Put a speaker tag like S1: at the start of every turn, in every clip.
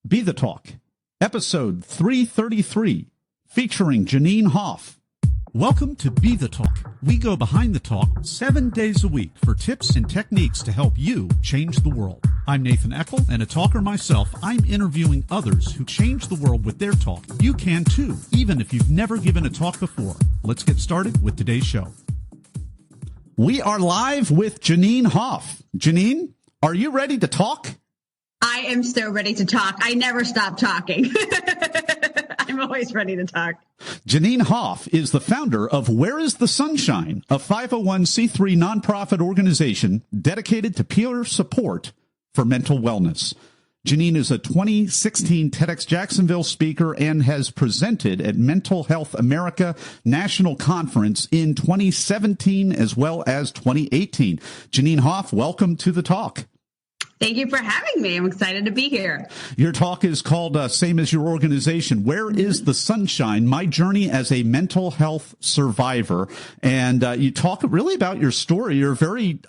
S1: Be the Talk, episode 333, featuring Jeanine Hoff. Welcome to Be the Talk. We go behind the talk 7 days a week for tips and techniques to help you change the world. I'm Nathan Eckel, and a talker myself. I'm interviewing others who change the world with their talk. You can too, even if you've never given a talk before. Let's get started with today's show. We are live with Jeanine Hoff. Jeanine, are you ready to talk?
S2: I am so ready to talk. I never stop talking. I'm always ready to talk.
S1: Jeanine Hoff is the founder of Where is the Sunshine, a 501c3 nonprofit organization dedicated to peer support for mental wellness. Jeanine is a 2016 TEDx Jacksonville speaker and has presented at Mental Health America National Conference in 2017 as well as 2018. Jeanine Hoff, welcome to the talk.
S2: Thank you for having me. I'm excited to be here.
S1: Your talk is called, same as your organization, Where is the Sunshine? My Journey as a Mental Health Survivor. And you talk really about your story. You're very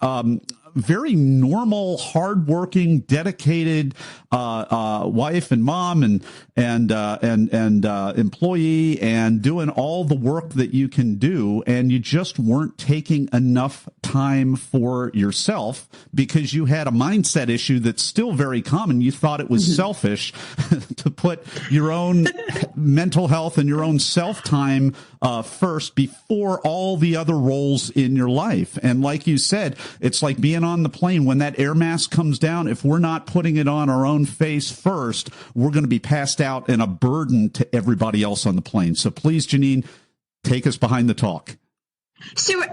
S1: normal, hardworking, dedicated wife and mom and employee, and doing all the work that you can do, and you just weren't taking enough time for yourself because you had a mindset issue that's still very common. You thought it was selfish to put your own mental health and your own self-time first before all the other roles in your life. And like you said, it's like being on the plane. When that air mask comes down, if we're not putting it on our own face first, we're going to be passed out and a burden to everybody else on the plane. So please, Jeanine, take us behind the talk.
S2: So,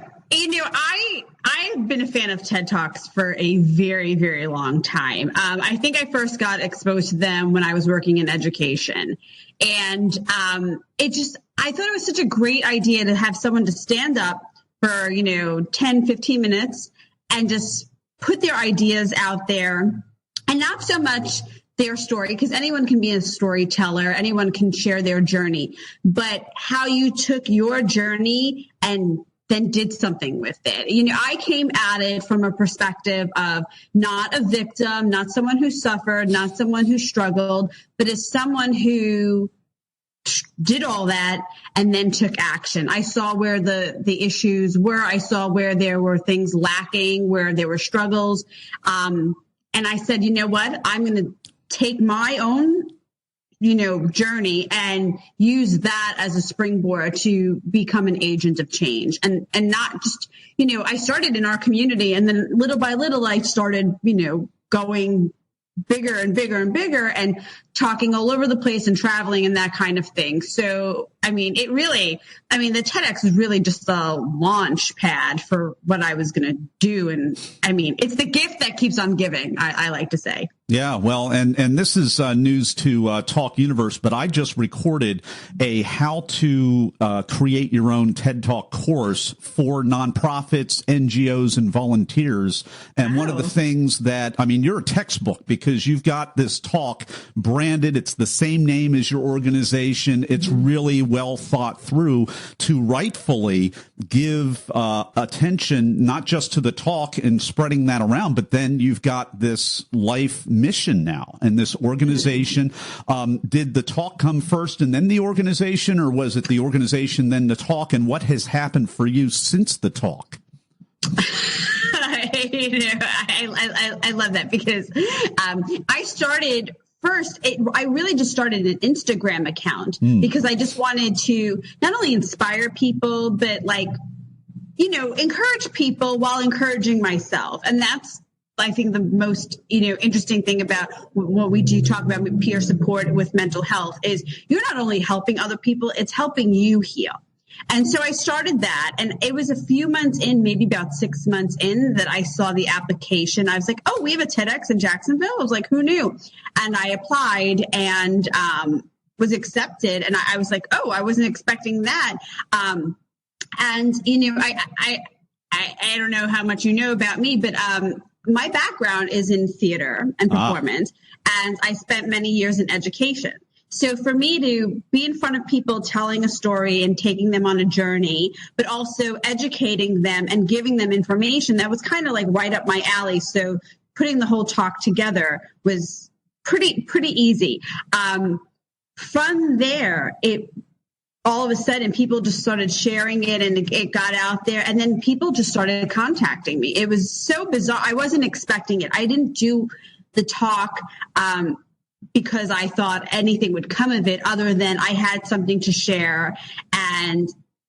S2: I've been a fan of TED Talks for a very, very long time. I think I first got exposed to them when I was working in education. And I thought it was such a great idea to have someone to stand up for, 10, 15 minutes and just put their ideas out there, and not so much their story, because anyone can be a storyteller, anyone can share their journey, but how you took your journey and then did something with it. I came at it from a perspective of not a victim, not someone who suffered, not someone who struggled, but as someone who did all that and then took action. I saw where the issues were. I saw where there were things lacking, where there were struggles. And I said, you know what? I'm going to take my own, journey and use that as a springboard to become an agent of change, and not just, I started in our community, and then little by little, I started, going bigger and bigger and bigger and talking all over the place and traveling and that kind of thing. So, the TEDx is really just a launch pad for what I was going to do. And it's the gift that keeps on giving, I like to say.
S1: Yeah, well, and this is news to Talk Universe, but I just recorded a how to create your own TED Talk course for nonprofits, NGOs, and volunteers. And one of the things that, you're a textbook because you've got this talk branded. It's the same name as your organization. It's really well thought through to rightfully give attention, not just to the talk and spreading that around, but then you've got this life mission now and this organization. Did the talk come first and then the organization, or was it the organization then the talk? And what has happened for you since the talk?
S2: I love that because I started first. I really just started an Instagram account because I just wanted to not only inspire people, but encourage people while encouraging myself. And that's, I think, the most, interesting thing about what we do talk about with peer support with mental health is you're not only helping other people, it's helping you heal. And so I started that, and it was a few months in, maybe about 6 months in, that I saw the application. I was like, oh, we have a TEDx in Jacksonville. I was like, who knew? And I applied and was accepted. And I was like, oh, I wasn't expecting that. I don't know how much you know about me, but my background is in theater and performance, and I spent many years in education. So for me to be in front of people telling a story and taking them on a journey, but also educating them and giving them information, that was kind of like right up my alley. So putting the whole talk together was pretty easy. From there, all of a sudden people just started sharing it and it got out there, and then people just started contacting me. It was so bizarre. I wasn't expecting it. I didn't do the talk because I thought anything would come of it other than I had something to share. And,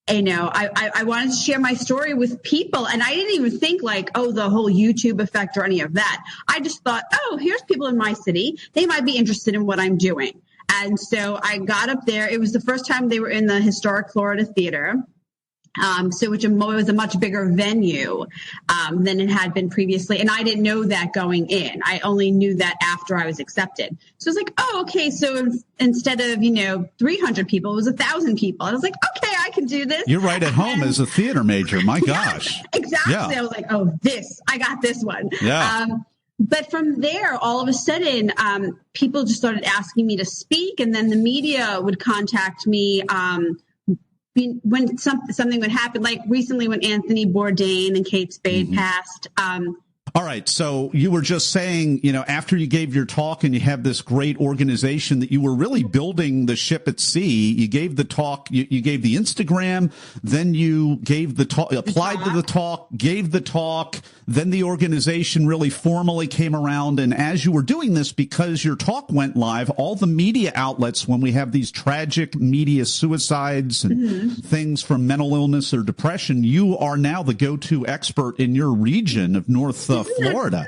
S2: I wanted to share my story with people. And I didn't even think like, oh, the whole YouTube effect or any of that. I just thought, oh, here's people in my city. They might be interested in what I'm doing. And so I got up there. It was the first time they were in the historic Florida Theater. Which was a much bigger venue than it had been previously. And I didn't know that going in. I only knew that after I was accepted. So I was like, oh, okay. So instead of, 300 people, it was 1,000 people. I was like, okay, I can do this.
S1: You're right at home as a theater major. My gosh.
S2: Exactly. Yeah. I was like, oh, I got this one.
S1: Yeah.
S2: But from there, all of a sudden, people just started asking me to speak. And then the media would contact me when something would happen, like recently when Anthony Bourdain and Kate Spade passed.
S1: All right. So you were just saying, after you gave your talk and you have this great organization that you were really building the ship at sea, you gave the talk, you gave the Instagram, then you gave the talk, applied to the talk, gave the talk, then the organization really formally came around. And as you were doing this, because your talk went live, all the media outlets, when we have these tragic media suicides and things from mental illness or depression, you are now the go-to expert in your region of North Florida.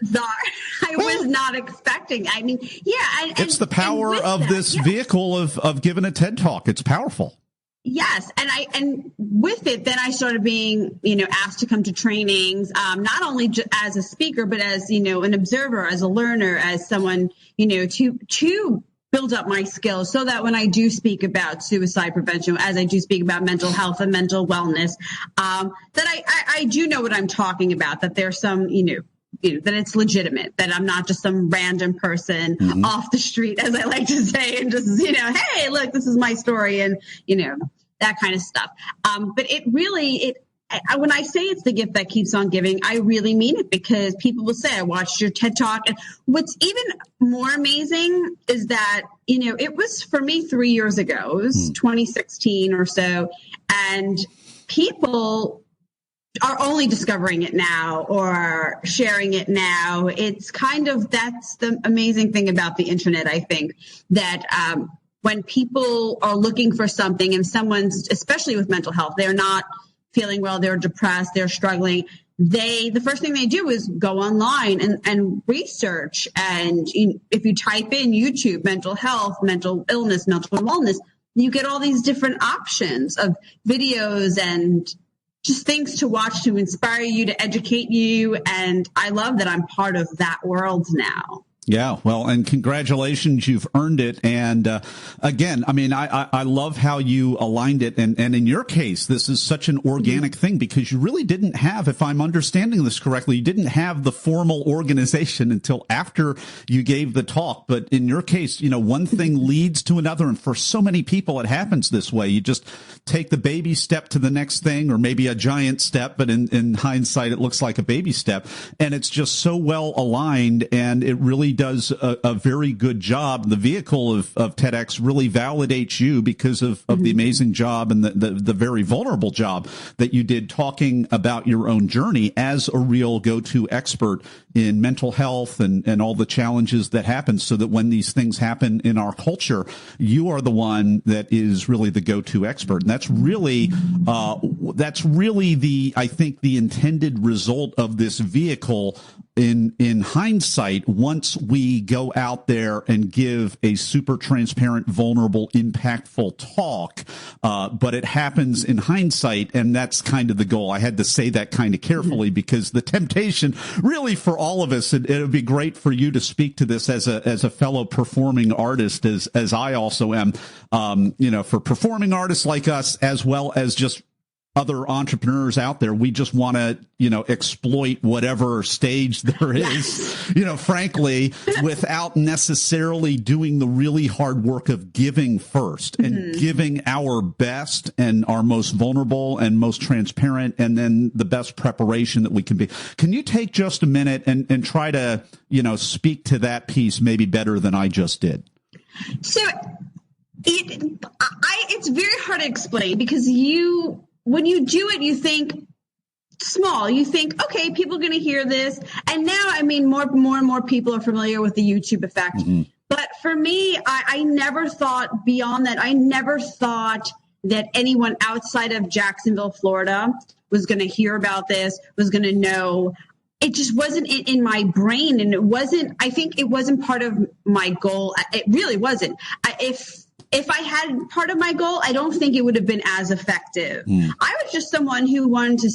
S2: I was not expecting. I mean, yeah.
S1: It's the power of this vehicle of giving a TED Talk. It's powerful.
S2: Yes. And with it, then I started being, asked to come to trainings, not only as a speaker, but as, an observer, as a learner, as someone, to build up my skills so that when I do speak about suicide prevention, as I do speak about mental health and mental wellness, that I do know what I'm talking about, that there's some, that it's legitimate, that I'm not just some random person off the street, as I like to say, and just, hey, look, this is my story and, that kind of stuff. But it really, when I say it's the gift that keeps on giving, I really mean it, because people will say, I watched your TED Talk. And what's even more amazing is that, it was for me 3 years ago, it was 2016 or so. And people are only discovering it now or sharing it now. It's that's the amazing thing about the internet, I think, that when people are looking for something and someone's, especially with mental health, they're not feeling well, they're depressed, they're struggling, the first thing they do is go online and research. And if you type in YouTube, mental health, mental illness, mental wellness, you get all these different options of videos and just things to watch to inspire you, to educate you. And I love that I'm part of that world now.
S1: Yeah, well, and congratulations, you've earned it. And again, I mean, I love how you aligned it. And in your case, this is such an organic thing, because you really didn't have, if I'm understanding this correctly, you didn't have the formal organization until after you gave the talk. But in your case, one thing leads to another. And for so many people, it happens this way. You just take the baby step to the next thing, or maybe a giant step, but in hindsight, it looks like a baby step. And it's just so well aligned, and it really does a very good job. The vehicle of TEDx really validates you because of the amazing job and the very vulnerable job that you did talking about your own journey as a real go-to expert in mental health and all the challenges that happen, so that when these things happen in our culture, you are the one that is really the go-to expert. And that's really I think the intended result of this vehicle in hindsight, once we go out there and give a super transparent, vulnerable, impactful talk. But it happens in hindsight, and that's kind of the goal. I had to say that kind of carefully, because the temptation really for all of us, it would be great for you to speak to this as a fellow performing artist, as I also am, for performing artists like us, as well as just other entrepreneurs out there, we just want to, exploit whatever stage there is, frankly, without necessarily doing the really hard work of giving first and giving our best and our most vulnerable and most transparent, and then the best preparation that we can be. Can you take just a minute and try to, speak to that piece maybe better than I just did?
S2: So it's very hard to explain, because when you do it, you think small. You think, okay, people are going to hear this. And now, more and more people are familiar with the YouTube effect. Mm-hmm. But for me, I never thought beyond that. I never thought that anyone outside of Jacksonville, Florida was going to hear about this, was going to know. It just wasn't in my brain. And I think it wasn't part of my goal. It really wasn't. If I had part of my goal, I don't think it would have been as effective. I was just someone who wanted to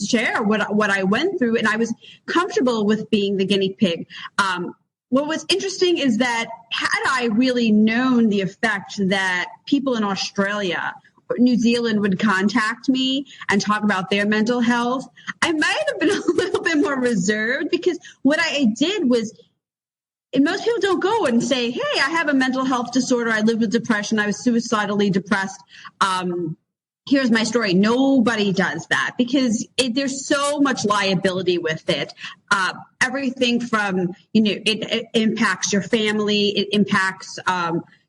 S2: share what I went through, and I was comfortable with being the guinea pig. What was interesting is that had I really known the effect that people in Australia or New Zealand would contact me and talk about their mental health, I might have been a little bit more reserved, because what I did was, and most people don't go and say, hey, I have a mental health disorder. I lived with depression. I was suicidally depressed. Here's my story. Nobody does that, because there's so much liability with it. Everything from, it impacts your family. It impacts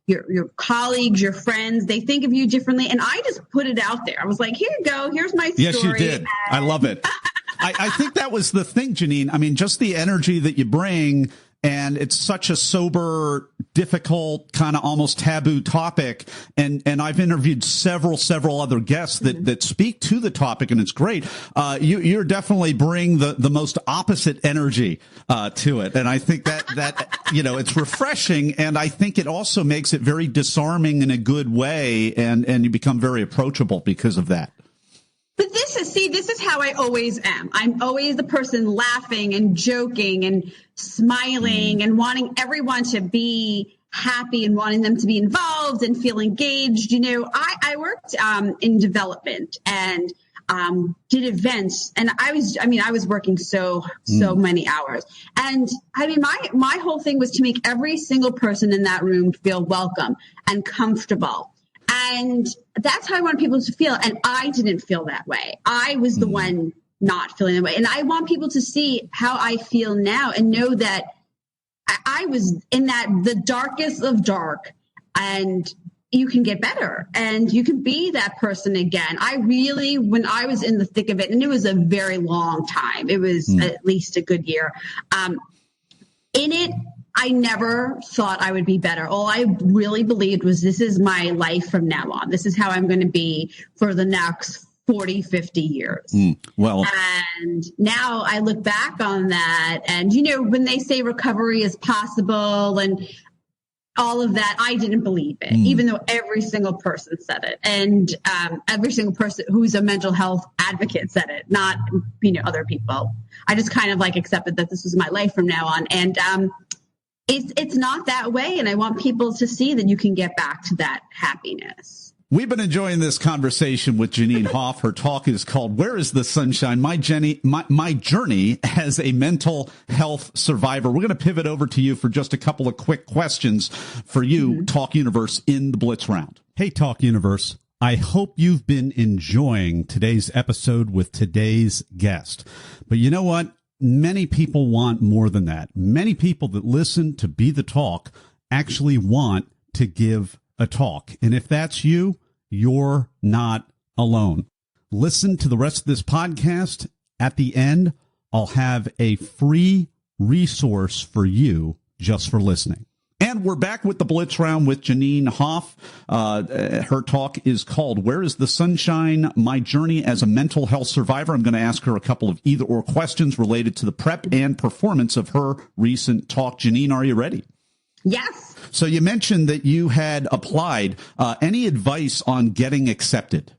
S2: your colleagues, your friends. They think of you differently. And I just put it out there. I was like, here you go. Here's my story.
S1: Yes, you did. I love it. I think that was the thing, Jeanine. Just the energy that you bring. And it's such a sober, difficult, kind of almost taboo topic. And I've interviewed several other guests that speak to the topic, and it's great. You're definitely bring the most opposite energy to it. And I think that it's refreshing. And I think it also makes it very disarming in a good way. And you become very approachable because of that.
S2: But this is how I always am. I'm always the person laughing and joking and smiling and wanting everyone to be happy and wanting them to be involved and feel engaged. I worked in development and did events, and I was working so many hours. And my whole thing was to make every single person in that room feel welcome and comfortable. And that's how I want people to feel. And I didn't feel that way. I was the one not feeling that way. And I want people to see how I feel now and know that I was in the darkest of dark, and you can get better and you can be that person again. When I was in the thick of it, and it was a very long time, it was at least a good year, in it, I never thought I would be better. All I really believed was, this is my life from now on. This is how I'm going to be for the next 40, 50 years.
S1: Well,
S2: and now I look back on that, and, when they say recovery is possible and all of that, I didn't believe it, even though every single person said it. And every single person who's a mental health advocate said it, not, other people. I just kind of accepted that this was my life from now on. And, it's not that way. And I want people to see that you can get back to that happiness.
S1: We've been enjoying this conversation with Jeanine Hoff. Her talk is called "Where is the Sunshine? My Journey as a Mental Health Survivor." We're going to pivot over to you for just a couple of quick questions for you, Talk Universe, in the Blitz Round. Hey, Talk Universe. I hope you've been enjoying today's episode with today's guest. But you know what? Many people want more than that. Many people that listen to Be the Talk actually want to give a talk. And if that's you, you're not alone. Listen to the rest of this podcast. At the end, I'll have a free resource for you just for listening. And we're back with the Blitz Round with Jeanine Hoff. Her talk is called "Where is the Sunshine? My Journey as a Mental Health Survivor." I'm going to ask her a couple of either-or questions related to the prep and performance of her recent talk. Jeanine, are you ready?
S2: Yes.
S1: So you mentioned that you had applied. Any advice on getting accepted?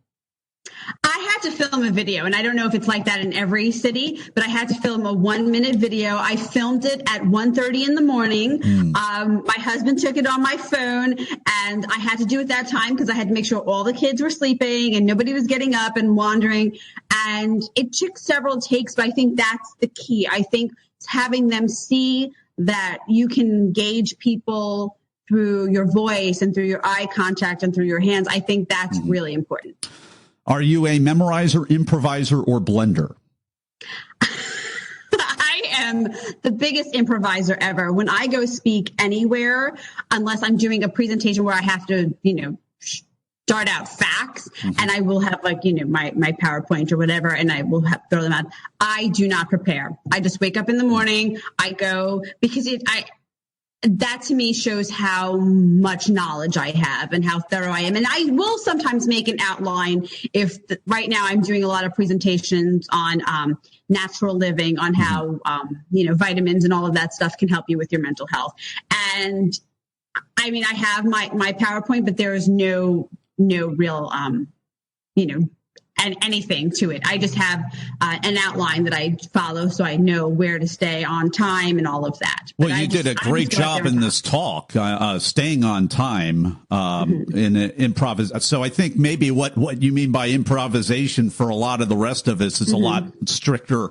S2: I had to film a video, and I don't know if it's like that in every city, but I had to film a 1-minute video. I filmed it at 1:30 in the morning. My husband took it on my phone, and I had to do it that time because I had to make sure all the kids were sleeping and nobody was getting up and wandering. And it took several takes, but I think that's the key. I think having them see that you can gauge people through your voice and through your eye contact and through your hands, I think that's really important.
S1: Are you a memorizer, improviser, or blender?
S2: I am the biggest improviser ever. When I go speak anywhere, unless I'm doing a presentation where I have to, start out facts, and I will have my PowerPoint or whatever, and I will throw them out. I do not prepare. I just wake up in the morning. I go because that to me shows how much knowledge I have and how thorough I am. And I will sometimes make an outline right now I'm doing a lot of presentations on natural living, on how, vitamins and all of that stuff can help you with your mental health. And I mean, I have my PowerPoint, but there is no real, and anything to it. I just have an outline that I follow so I know where to stay on time and all of that.
S1: Well, you did a great job in this talk, staying on time in improv. So I think maybe what you mean by improvisation for a lot of the rest of us is a lot stricter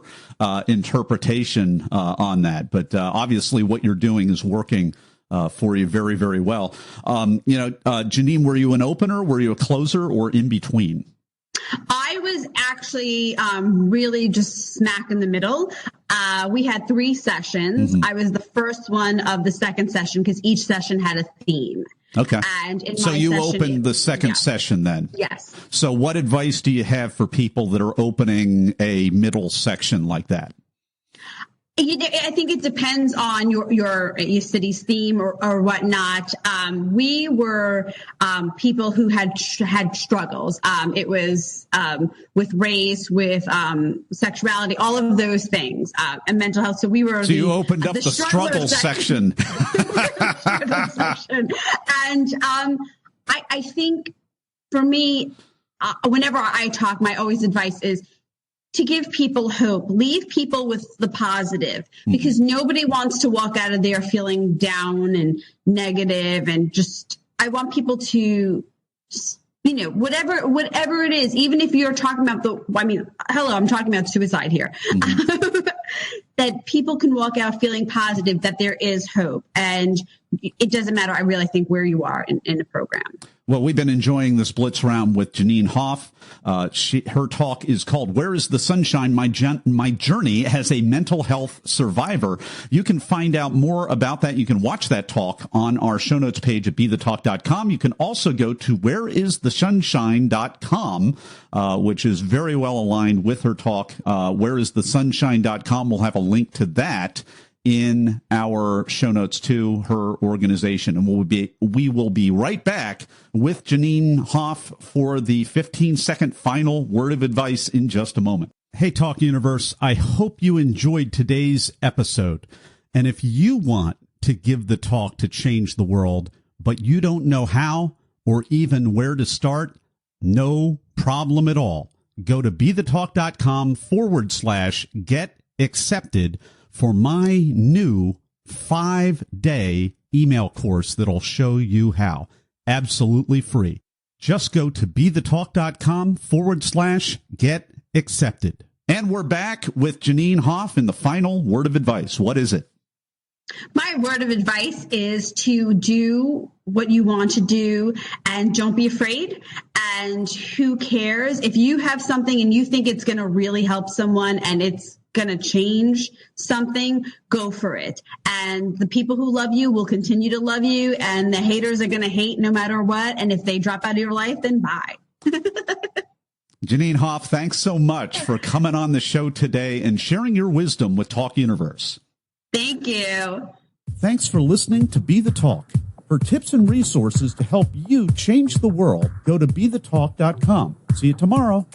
S1: interpretation on that. But obviously what you're doing is working for you very, very well. Jeanine, were you an opener? Were you a closer or in between?
S2: I was actually really just smack in the middle. We had 3 sessions. I was the first one of the second session because each session had a theme.
S1: Okay.
S2: And
S1: so you opened the second session then?
S2: Yes.
S1: So what advice do you have for people that are opening a middle section like that?
S2: I think it depends on your city's theme or whatnot. We were people who had struggles. It was with race, with sexuality, all of those things, and mental health. So we were. So
S1: you opened up the struggle section.
S2: And I think for me, whenever I talk, my always advice is to give people hope, leave people with the positive, because nobody wants to walk out of there feeling down and negative. And I want people to, whatever it is, even if you're talking about I'm talking about suicide here, that people can walk out feeling positive, that there is hope. And it doesn't matter, I really think, where you are in the program.
S1: Well, we've been enjoying this Blitz round with Jeanine Hoff. Her talk is called "Where is the Sunshine? My Journey as a Mental Health Survivor." You can find out more about that. You can watch that talk on our show notes page at BeTheTalk.com. You can also go to whereisthesunshine.com, which is very well aligned with her talk. Whereisthesunshine.com. We'll have a link to that in our show notes to her organization. And we will be right back with Jeanine Hoff for the 15-second final word of advice in just a moment. Hey, Talk Universe, I hope you enjoyed today's episode. And if you want to give the talk to change the world, but you don't know how or even where to start, no problem at all. Go to BeTheTalk.com/get accepted for my new 5-day email course that'll show you how. Absolutely free. Just go to BeTheTalk.com/get accepted. And we're back with Jeanine Hoff in the final word of advice. What is it?
S2: My word of advice is to do what you want to do and don't be afraid. And who cares? If you have something and you think it's going to really help someone and it's going to change something, go for it. And the people who love you will continue to love you, and the haters are going to hate no matter what. And if they drop out of your life, then bye.
S1: Jeanine Hoff, thanks so much for coming on the show today and sharing your wisdom with Talk Universe.
S2: Thank you.
S1: Thanks for listening to Be the Talk. For tips and resources to help you change the world, go to BeTheTalk.com. See you tomorrow.